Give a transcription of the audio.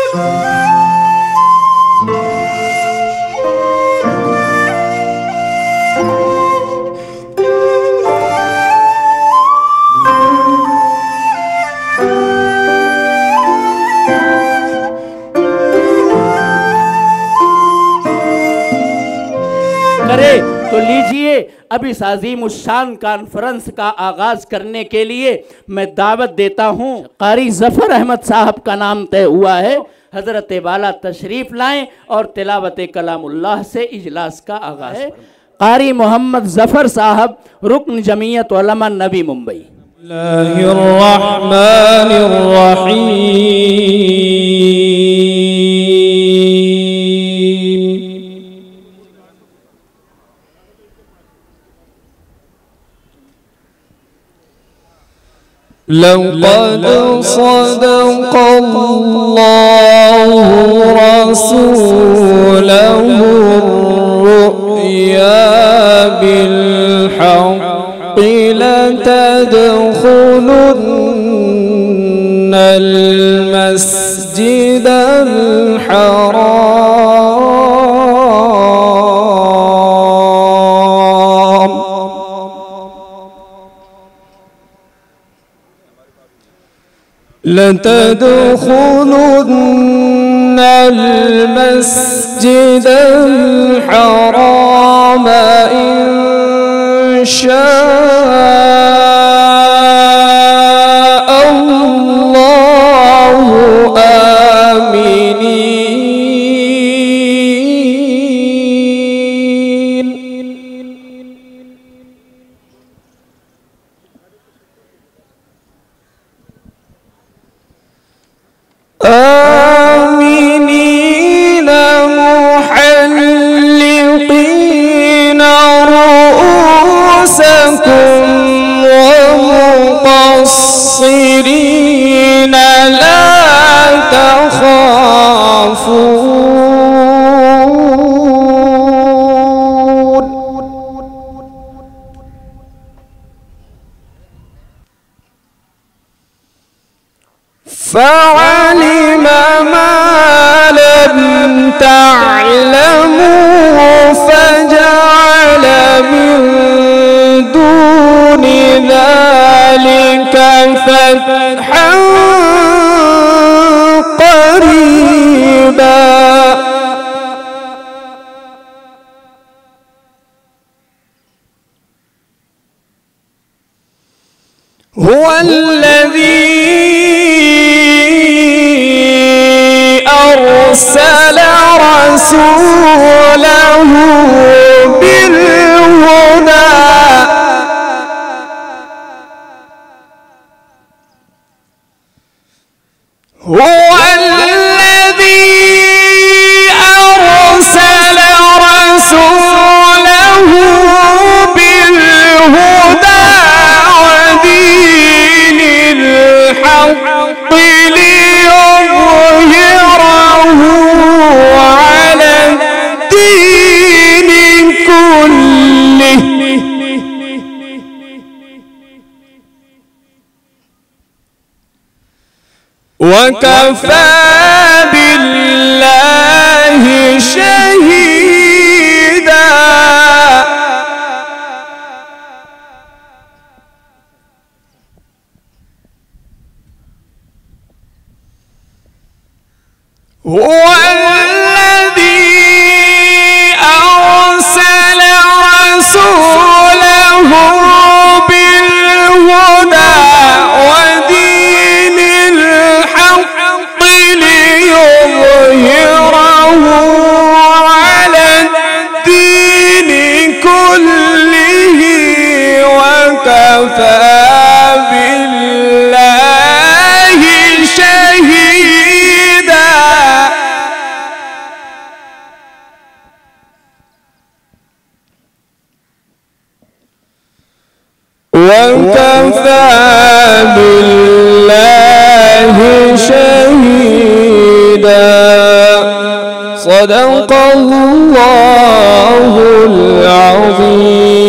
तो लीजिए अब इस अजीम उशान कॉन्फ्रेंस का आगाज करने के लिए मैं दावत देता हूँ। कारी जफर अहमद साहब का नाम तय हुआ है। हजरत वाला तशरीफ लाएं और तिलावत कलामुल्लाह से इजलास का आगाज है। कारी मोहम्मद जफर साहब, रुकन जमीयत उलमा नबी मुंबई। लक़द सदक़ल्लाहु रसूलहु रुया बिलहक़्क़ि लतदख़ुलुन्नल मस्जिदल हराम لتدخلن المسجد الحرام إن شاء الله آمنين. آمنين محلقين رؤوسكم ومقصرين لا تخافون. فعلم ما لم تعلموا فجعل من دون ذلك فتحا قريبا. هو الذي أرسل رسوله بالهدى هو الذي أرسل رسوله بالهدى ودين الحق ليظهره على الدين كله وكفى بالله شهيدا. هو الذي أرسل رسوله بالهدى ودين الحق ليظهره على الدين كله وكفى بالله شهيدا. وكفى بالله شهيدا. صدق الله العظيم.